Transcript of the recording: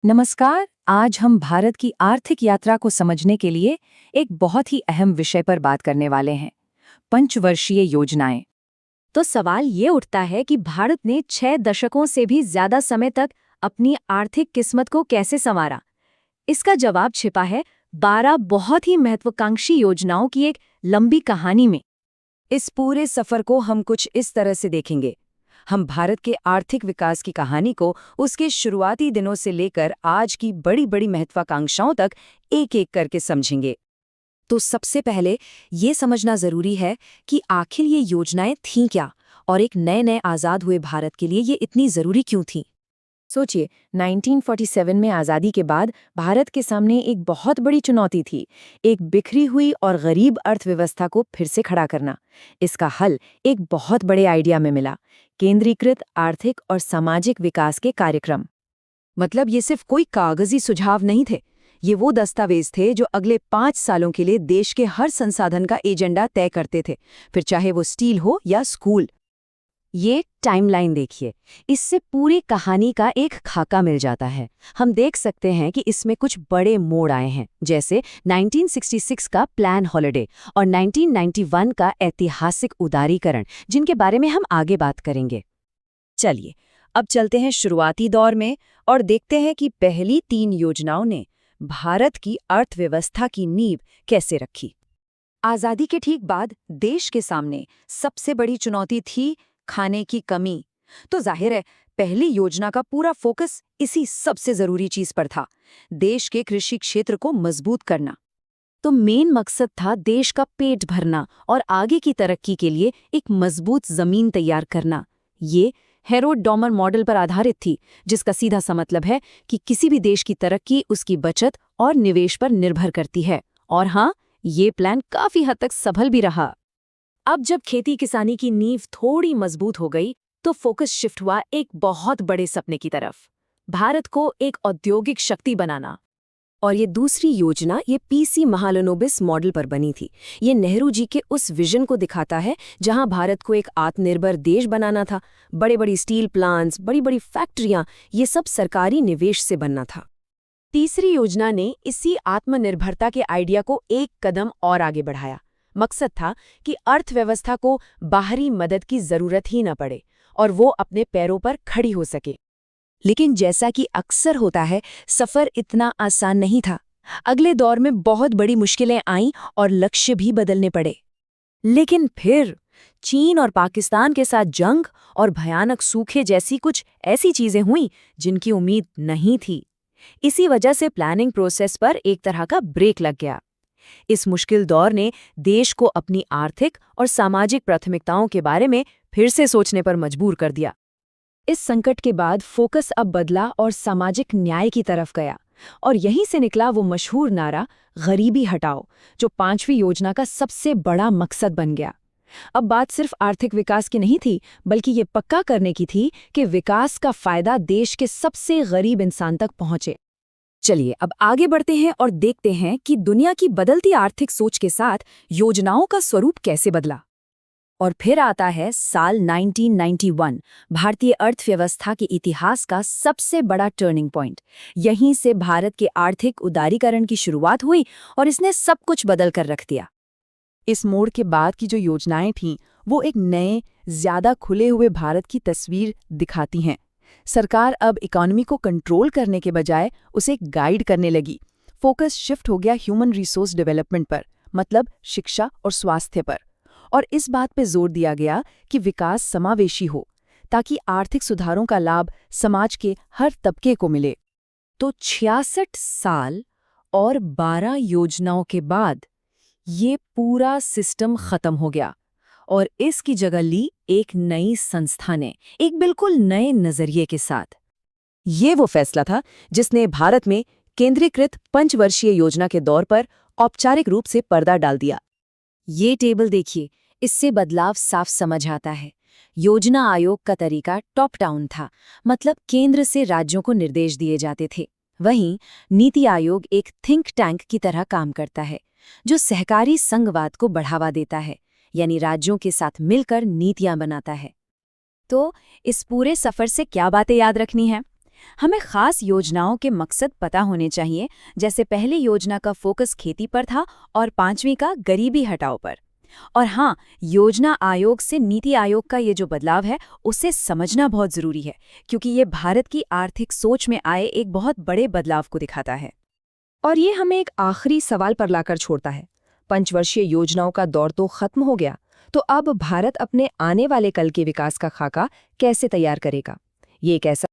नमस्कार। आज हम भारत की आर्थिक यात्रा को समझने के लिए एक बहुत ही अहम विषय पर बात करने वाले हैं, पंचवर्षीय योजनाएं। तो सवाल ये उठता है कि भारत ने 6 दशकों से भी ज्यादा समय तक अपनी आर्थिक किस्मत को कैसे संवारा। इसका जवाब छिपा है 12 बहुत ही महत्वाकांक्षी योजनाओं की एक लंबी कहानी में। इस पूरे सफर को हम कुछ इस तरह से देखेंगे। हम भारत के आर्थिक विकास की कहानी को उसके शुरुआती दिनों से लेकर आज की बड़ी बड़ी महत्वाकांक्षाओं तक एक एक करके समझेंगे। तो सबसे पहले ये समझना जरूरी है कि आखिर ये योजनाएं थीं क्या और एक नए नए आज़ाद हुए भारत के लिए ये इतनी ज़रूरी क्यों थीं। सोचिए, 1947 में आज़ादी के बाद भारत के सामने एक बहुत बड़ी चुनौती थी, एक बिखरी हुई और गरीब अर्थव्यवस्था को फिर से खड़ा करना। इसका हल एक बहुत बड़े आइडिया में मिला, केंद्रीकृत आर्थिक और सामाजिक विकास के कार्यक्रम। मतलब ये सिर्फ कोई कागजी सुझाव नहीं थे, ये वो दस्तावेज थे जो अगले 5 सालों के लिए देश के हर संसाधन का एजेंडा तय करते थे, फिर चाहे वो स्टील हो या स्कूल। ये टाइमलाइन देखिए, इससे पूरी कहानी का एक खाका मिल जाता है। हम देख सकते हैं कि इसमें कुछ बड़े मोड़ आए हैं, जैसे 1966 का प्लान हॉलिडे और 1991 का ऐतिहासिक उदारीकरण, जिनके बारे में हम आगे बात करेंगे। चलिए, अब चलते हैं शुरुआती दौर में और देखते हैं कि पहली 3 योजनाओं ने भारत की अर्थव्यवस्था की नींव कैसे रखी। आज़ादी के ठीक बाद देश के सामने सबसे बड़ी चुनौती थी खाने की कमी। तो जाहिर है, पहली योजना का पूरा फोकस इसी सबसे जरूरी चीज पर था, देश के कृषि क्षेत्र को मजबूत करना। तो मेन मकसद था देश का पेट भरना और आगे की तरक्की के लिए एक मजबूत जमीन तैयार करना। ये हेरोड डॉमर मॉडल पर आधारित थी, जिसका सीधा सा मतलब है कि किसी भी देश की तरक्की उसकी बचत और निवेश पर निर्भर करती है। और हाँ, ये प्लान काफी हद तक सफल भी रहा। अब जब खेती किसानी की नींव थोड़ी मजबूत हो गई, तो फोकस शिफ्ट हुआ एक बहुत बड़े सपने की तरफ, भारत को एक औद्योगिक शक्ति बनाना। और ये दूसरी योजना ये पीसी महालनोबिस मॉडल पर बनी थी। ये नेहरू जी के उस विजन को दिखाता है जहां भारत को एक आत्मनिर्भर देश बनाना था। बड़े बड़ी स्टील प्लांट्स, बड़ी बड़ी फैक्ट्रियां, ये सब सरकारी निवेश से बनना था। तीसरी योजना ने इसी आत्मनिर्भरता के आइडिया को एक कदम और आगे बढ़ाया। मकसद था कि अर्थव्यवस्था को बाहरी मदद की जरूरत ही न पड़े और वो अपने पैरों पर खड़ी हो सके। लेकिन जैसा कि अक्सर होता है, सफर इतना आसान नहीं था। अगले दौर में बहुत बड़ी मुश्किलें आईं और लक्ष्य भी बदलने पड़े। लेकिन फिर चीन और पाकिस्तान के साथ जंग और भयानक सूखे जैसी कुछ ऐसी चीजें हुईं जिनकी उम्मीद नहीं थी। इसी वजह से प्लानिंग प्रोसेस पर एक तरह का ब्रेक लग गया। इस मुश्किल दौर ने देश को अपनी आर्थिक और सामाजिक प्राथमिकताओं के बारे में फिर से सोचने पर मजबूर कर दिया। इस संकट के बाद फोकस अब बदला और सामाजिक न्याय की तरफ गया, और यहीं से निकला वो मशहूर नारा गरीबी हटाओ, जो 5वीं योजना का सबसे बड़ा मकसद बन गया। अब बात सिर्फ आर्थिक विकास की नहीं थी, बल्कि ये पक्का करने की थी कि विकास का फायदा देश के सबसे गरीब इंसान तक पहुंचे। चलिए, अब आगे बढ़ते हैं और देखते हैं कि दुनिया की बदलती आर्थिक सोच के साथ योजनाओं का स्वरूप कैसे बदला। और फिर आता है साल 1991, भारतीय अर्थव्यवस्था के इतिहास का सबसे बड़ा टर्निंग पॉइंट। यहीं से भारत के आर्थिक उदारीकरण की शुरुआत हुई और इसने सब कुछ बदल कर रख दिया। इस मोड़ के बाद की जो योजनाएं थीं, वो एक नए, ज्यादा खुले हुए भारत की तस्वीर दिखाती हैं। सरकार अब इकोनॉमी को कंट्रोल करने के बजाय उसे गाइड करने लगी। फोकस शिफ्ट हो गया ह्यूमन रिसोर्स डेवलपमेंट पर, मतलब शिक्षा और स्वास्थ्य पर। और इस बात पे जोर दिया गया कि विकास समावेशी हो, ताकि आर्थिक सुधारों का लाभ समाज के हर तबके को मिले। तो 66 साल और 12 योजनाओं के बाद ये पूरा सिस्टम खत्म हो गया और इसकी जगह ली एक नई संस्था ने, एक बिल्कुल नए नजरिए के साथ। ये वो फैसला था जिसने भारत में केंद्रीकृत पंचवर्षीय योजना के दौर पर औपचारिक रूप से पर्दा डाल दिया। ये टेबल देखिए, इससे बदलाव साफ समझ आता है। योजना आयोग का तरीका टॉप डाउन था, मतलब केंद्र से राज्यों को निर्देश दिए जाते थे। वहीं नीति आयोग एक थिंक टैंक की तरह काम करता है, जो सहकारी संघवाद को बढ़ावा देता है, यानी राज्यों के साथ मिलकर नीतियां बनाता है। तो इस पूरे सफर से क्या बातें याद रखनी है? हमें खास योजनाओं के मकसद पता होने चाहिए, जैसे पहली योजना का फोकस खेती पर था और 5वीं का गरीबी हटाओ पर। और हाँ, योजना आयोग से नीति आयोग का ये जो बदलाव है उसे समझना बहुत जरूरी है, क्योंकि ये भारत की आर्थिक सोच में आए एक बहुत बड़े बदलाव को दिखाता है। और ये हमें एक आखिरी सवाल पर लाकर छोड़ता है। पंचवर्षीय योजनाओं का दौर तो खत्म हो गया, तो अब भारत अपने आने वाले कल के विकास का खाका कैसे तैयार करेगा? ये एक ऐसा